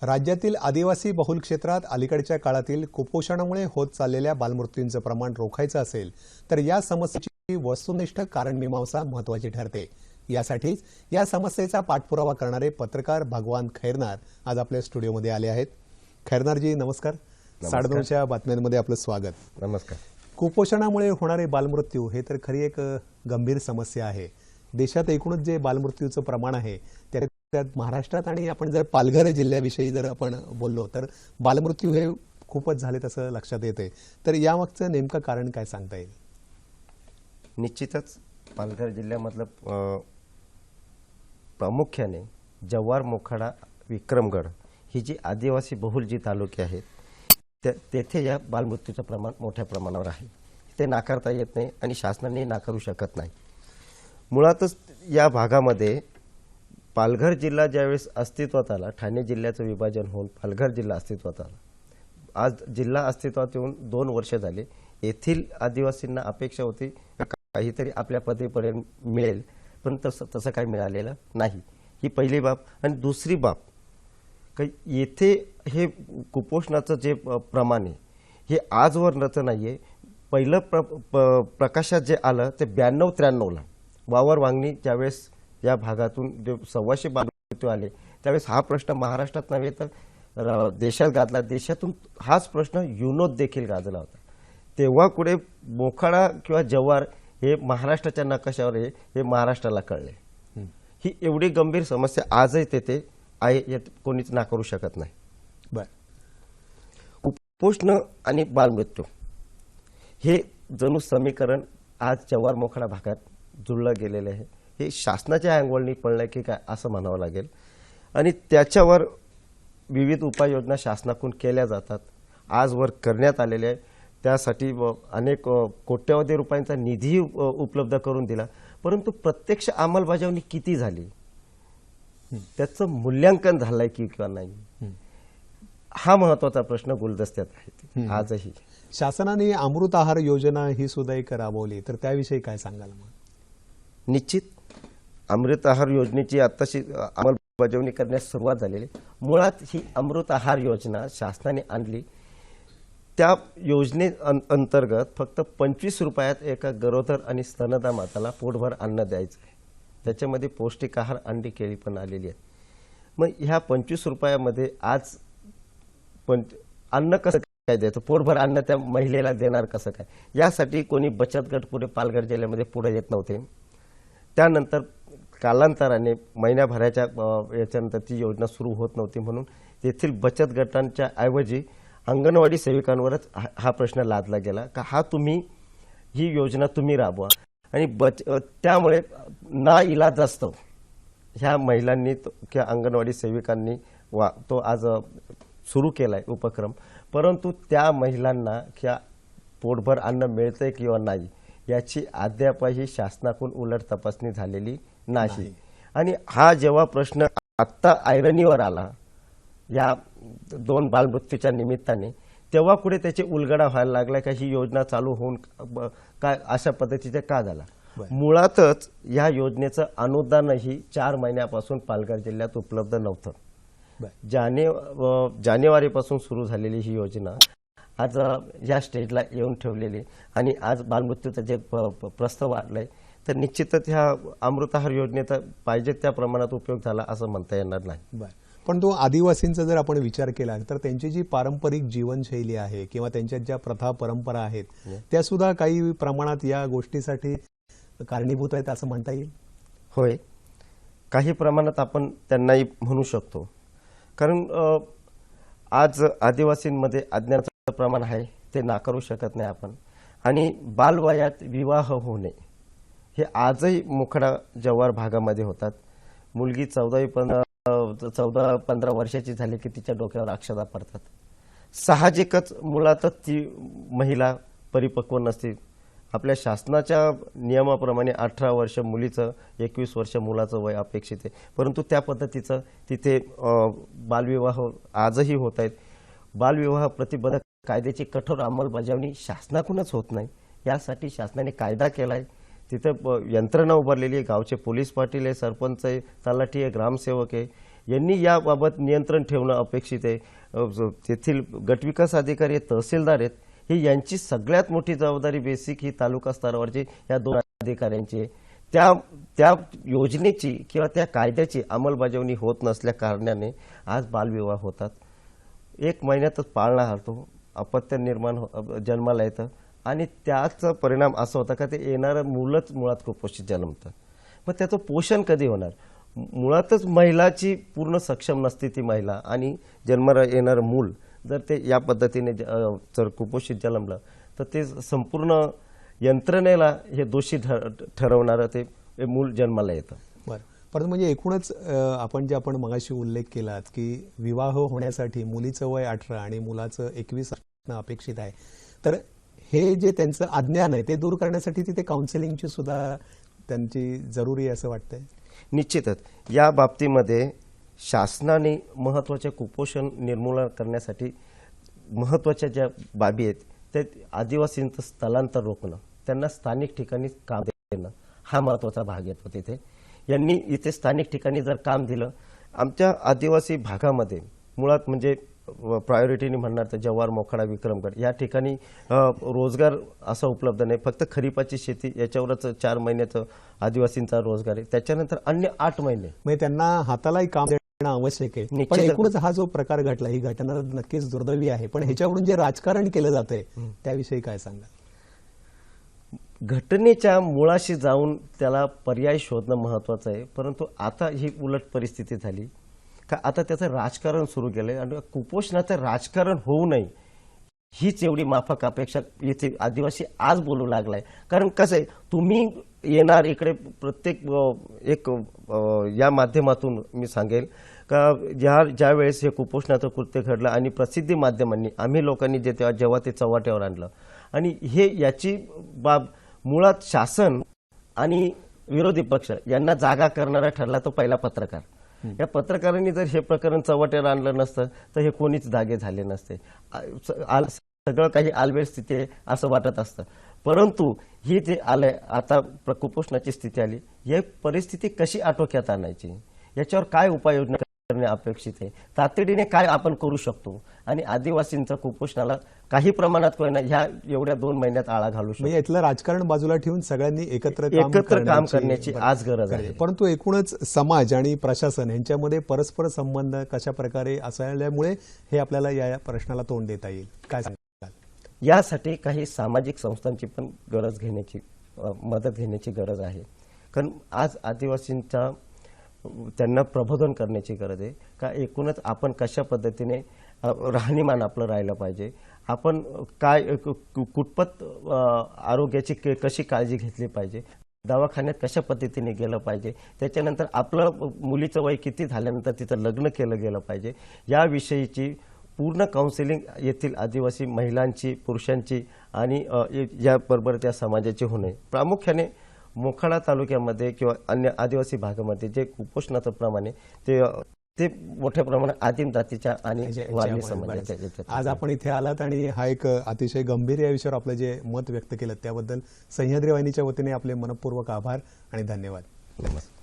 राज्यातील आदिवासी बहुल क्षेत्रात अलीकडच्या काळातील कुपोषणामुळे होत चाललेल्या बालमृत्यूंचं प्रमाण रोखायचं असेल तर या समस्येची वस्तुनिष्ठ कारणमीमांसा महत्त्वाची ठरते। यासाठीच या समस्येचा पाठपुरावा करणारे पत्रकार भगवान खैरनार आज आपल्या स्टुडिओमध्ये आले आहेत। खैरनार जी नमस्कार। 9:30च्या बातम्यांमध्ये आपलं स्वागत। नमस्कार। कुपोषणामुळे होणारे बालमृत्यू हे तर खरी एक गंभीर समस्या आहे। देशात एकूणच जे बालमृत्यूचं प्रमाण आहे त्यात महाराष्ट्रात आणि आपण जर पालघर जिल्ह्याविषयी जर आपण बोललो तर बालमृत्यू हे खूपच झाले तसं लक्षात येते। तर यामागचं नेमकं कारण काय सांगता येईल? निश्चितच पालघर जिल्ह्यामधलं प्रामुख्याने जव्हार, मोखाडा, विक्रमगड ही जी आदिवासी बहुल जी तालुके आहेत तेथे या बालमृत्यूचं प्रमाण मोठ्या प्रमाणावर आहे। ते नाकारता येत नाही आणि शासनाने नाकारू शकत नाही। मुळातच या भागामध्ये पालघर जिल्हा ज्यावेळेस अस्तित्वात आला, ठाणे जिल्ह्याचं विभाजन होऊन पालघर जिल्हा अस्तित्वात आला। आज जिल्हा अस्तित्वात येऊन 2 वर्ष झाले। येथील आदिवासींना अपेक्षा होती काहीतरी आपल्या पदवीपर्यंत मिळेल, पण तसं काही मिळालेलं नाही। ही पहिली बाब। आणि दुसरी बाब काही येथे हे कुपोषणाचं जे प्रमाण आहे हे आजवर नचं नाहीये। पहिलं प्रकाशात जे आलं ते 92-93 ला वावर वांगणी ज्यावेळेस या भागातून जे 125 बालमृत्यू आले त्यावेळेस हा प्रश्न महाराष्ट्रात नव्हे तर देशात गाजला। देशातून हाच प्रश्न युनोत देखील गाजला होता। तेव्हा कुठे मोखाडा किंवा जव्हार हे महाराष्ट्राच्या नकाशावर हे महाराष्ट्राला कळले। ही एवढी गंभीर समस्या आजही तेथे आहे, यात कोणीच नाकारू शकत नाही। बर, कुपोषण आणि बालमृत्यू हे जणू समीकरण आज जव्हार मोखाडा भागात जुळलं गेलेलं आहे। हे शासनाच्या अंगवळणी पडलं की काय असं म्हणावं लागेल। आणि त्याच्यावर विविध उपाययोजना शासनाकडून केल्या जातात, आजवर करण्यात आलेल्या आहे। त्यासाठी अनेक कोट्यवधी रुपयांचा निधी उपलब्ध करून दिला, परंतु प्रत्यक्ष अंमलबजावणी किती झाली, त्याचं मूल्यांकन झालंय की किंवा नाही, हा महत्त्वाचा प्रश्न गुलदस्त्यात आहे आजही। शासनाने अमृत आहार योजना ही सुद्धा एक राबवली, तर त्याविषयी काय सांगाल? मग निश्चित अमृत आहार योजनेची आत्ताशी अंमलबजावणी करण्यास सुरुवात झालेली। मुळात ही अमृत आहार योजना शासनाने आणली, त्या योजने अंतर्गत फक्त 25 रुपयात एका गरोदर आणि स्तनदा माताला पोटभर अन्न द्यायचं आहे। त्याच्यामध्ये पौष्टिक आहार, अंडी, केळी पण आलेली आहेत। मग ह्या 25 रुपयामध्ये आज अन्न कसं काय द्यायचं, पोटभर अन्न त्या महिलेला देणार कसं काय, यासाठी कोणी बचत गट पुढे पालघर जिल्ह्यामध्ये पुढे येत नव्हते। त्यानंतर कालांतराने महिन्याभराच्या याच्यानंतर ती योजना सुरू होत नव्हती, म्हणून तेथील बचत गटांच्या ऐवजी अंगणवाडी सेविकांवरच हा प्रश्न लादला गेला का हा तुम्ही ही योजना तुम्ही राबवा। आणि त्यामुळे नाइलाजास्तव ह्या महिलांनी किंवा अंगणवाडी सेविकांनी तो आज सुरू केलाय उपक्रम। परंतु त्या महिलांना किंवा पोटभर अन्न मिळतंय किंवा नाही याची अद्यापही शासनाकडून उलट तपासणी झालेली नाही। आणि हा जेव्हा प्रश्न आत्ता ऐरणीवर आला या 2 बालमृत्यूच्या निमित्ताने, तेव्हा कुठे त्याचे उलगडा व्हायला लागला का ही योजना चालू होऊन काय अशा पद्धतीचे का झाला। मुळातच या योजनेचं अनुदानही 4 महिन्यापासून पालघर जिल्ह्यात उपलब्ध नव्हतं। जानेवारीपासून सुरू झालेली ही योजना आज या स्टेजला येऊन ठेवलेली आणि आज बालमृत्यूचा जे प्रस्ताव आणलाय तर निश्चितच ह्या अमृत आहार योजनेचा पाहिजे त्या प्रमाणात उपयोग झाला असं म्हणता येणार नाही। पण तो आदिवासींचा जर आपण विचार केला तर त्यांची जी पारंपरिक जीवनशैली आहे किंवा त्यांच्या ज्या प्रथा परंपरा आहेत त्या सुद्धा काही प्रमाणात या गोष्टीसाठी कारणीभूत आहेत असं म्हणता येईल। होय, काही प्रमाणात आपण त्यांनाही म्हणू शकतो, कारण आज आदिवासींमध्ये अज्ञानाचं प्रमाण आहे, ते नाकारू शकत नाही आपण। आणि बालवयात विवाह होणे हे आजही मोखाडा जव्हार भागामध्ये होतात। मुलगी 14-15 वर्षाची झाली की तिच्या डोक्यावर अक्षता पडतात। साहजिकच मुळातच ती महिला परिपक्व नसते। आपल्या शासनाच्या नियमाप्रमाणे 18 वर्ष मुलीचं, 21 वर्ष मुलाचं वय अपेक्षित आहे, परंतु त्या पद्धतीचं तिथे बालविवाह आजही होत आहेत। बालविवाह प्रतिबंधक कायद्याची कठोर अंमलबजावणी शासनाकडूनच होत नाही, यासाठी शासनाने कायदा केलाय। तिथे यंत्रणा उभारलेली आहे, गावचे पोलीस पाटील आहे, सरपंच आहे, तलाठी आहे, ग्रामसेवक आहे। यांनी याबाबत नियंत्रण ठेवणं अपेक्षित आहे. तेथील गटविकास अधिकारी तहसीलदार आहेत, ही यांची सगळ्यात मोठी जबाबदारी बेसिक ही तालुका स्तरावरची या दोन अधिकाऱ्यांची आहे. त्या योजनेची किंवा त्या कायद्याची अंमलबजावणी होत नसल्या कारणाने आज बालविवाह होतात. 1 महिन्यातच पाळणा हरतो, अपत्य निर्माण जन्माला येतं आणि त्याचा परिणाम असा होता का ते येणारं मुलंच मुळात कुपोषित जन्मतं. मग त्याचं पोषण कधी होणार? मुळातच महिलाची पूर्ण सक्षम नसते ती महिला आणि जन्माला येणारं मूल जर ते या पद्धतीने जर कुपोषित जन्मलं तर ते संपूर्ण यंत्रणेला हे दोषी ठरवणारं ते मूल जन्माला येतं. बरं, परंतु म्हणजे एकूणच आपण मगाशी उल्लेख केलात की विवाह होण्यासाठी मुलीचं वय 18 आणि मुलाचं 21 असणं अपेक्षित आहे. तर हे जे त्यांचं अज्ञान आहे ते दूर करण्यासाठी तिथे काउन्सिलिंगची सुद्धा त्यांची जरुरी आहे असं वाटतंय. निश्चितच या बाबतीमध्ये शासनाने महत्त्वाचे कुपोषण निर्मूलन करण्यासाठी महत्त्वाच्या ज्या बाबी आहेत त्या आदिवासींचं स्थलांतर रोखणं, त्यांना स्थानिक ठिकाणी काम देणं हा महत्त्वाचा भाग येतो. तिथे यांनी इथे स्थानिक ठिकाणी जर काम दिलं, आमच्या आदिवासी भागामध्ये मुळात म्हणजे प्रायोरिटीने म्हणणार तर जव्हार, मोखाडा, विक्रमगड या ठिकाणी रोजगार असा उपलब्ध नाही. फक्त खरीपाची शेती याच्यावरच 4 महिन्याचं आदिवासींचा रोजगार आहे. त्याच्यानंतर अन्य 8 महिने म्हणजे त्यांना हातालाही काम देणं आवश्यक आहे. पण एकूणच हा जो प्रकार घडला ही घटना नक्कीच दुर्दैवी आहे. पण ह्याच्याकडून जे राजकारण केलं जातंय त्याविषयी काय सांगा? घटनेच्या मुळाशी जाऊन त्याला पर्याय शोधणं महत्त्वाचं आहे. परंतु आता ही उलट परिस्थिती झाली का आता त्याचं राजकारण सुरू केलंय आणि कुपोषणाचं राजकारण होऊ नये हीच एवढी माफक अपेक्षा इथे आदिवासी आज बोलू लागलाय. कारण कसं आहे, तुम्ही येणार इकडे प्रत्येक एक या माध्यमातून मी सांगेल का ज्या वेळेस हे कुपोषणाचं कृत्य घडलं आणि प्रसिद्धी माध्यमांनी आम्ही लोकांनी जेव्हा ते चव्हाट्यावर आणलं आणि हे याची बाब मुळात शासन आणि विरोधी पक्ष यांना जागा करणारा ठरला तो पहिला पत्रकार. या पत्रकारांनी जर हे प्रकरण चव्हाट्यावर आणलं नसतं तर हे कोणीच जागे झाले नसते. सगळं काही आलबेल स्थिती आहे असं वाटत असतं. परंतु ही जे आलंय आता कुपोषणाची स्थिती आली, ही परिस्थिती कशी आटोक्यात आणायची, याच्यावर काय उपाययोजना करणे अपेक्षित आहे, तातडीने काय आपण करू शकतो आणि आदिवासींच्या कुपोषणाला काही प्रमाणात कोणा ह्या एवढ्या 2 महिन्यात आळा घालू शकतो. म्हणजे यातलं राजकारण बाजूला ठेवून सगळ्यांनी एकत्र काम करण्याची आज गरज आहे. परंतु एकूणच समाज आणि प्रशासन यांच्यामध्ये परस्पर संबंध कशा प्रकारे असल्यामुळे हे आपल्याला या प्रश्नाला तोंड देता येईल, काय सांगाल? यासाठी काही सामाजिक संस्थांची पण गरज घेण्याची मदत घेण्याची गरज आहे. कारण आज आदिवासींचा त्यांना प्रबोधन करण्याची गरज आहे का एकूणच आपण कशा पद्धतीने राहणीमान आपलं राहिलं पाहिजे, आपण काय कुटपत आरोग्याची कशी काळजी घेतली पाहिजे, दवाखान्यात कशा पद्धतीने गेलं पाहिजे, त्याच्यानंतर आपलं मुलीचं वय किती झाल्यानंतर तिचं लग्न केलं गेलं पाहिजे, याविषयीची पूर्ण काउन्सिलिंग येथील आदिवासी महिलांची, पुरुषांची आणि याबरोबर त्या समाजाची होणे. प्रामुख्याने मोखाडा तालुक्यामध्ये किंवा अन्य आदिवासी भागामध्ये जे कुपोषणाचं प्रमाण आहे ते मोठ्या प्रमाणात आदिम जातीच्या आणि वारली समाजाच्या. आज आपण इथे आलात आणि हा एक अतिशय गंभीर या विषयावर आपलं जे मत व्यक्त केलं त्याबद्दल सह्याद्री वाहिनीच्या वतीने आपले मनपूर्वक आभार आणि धन्यवाद. नमस्कार.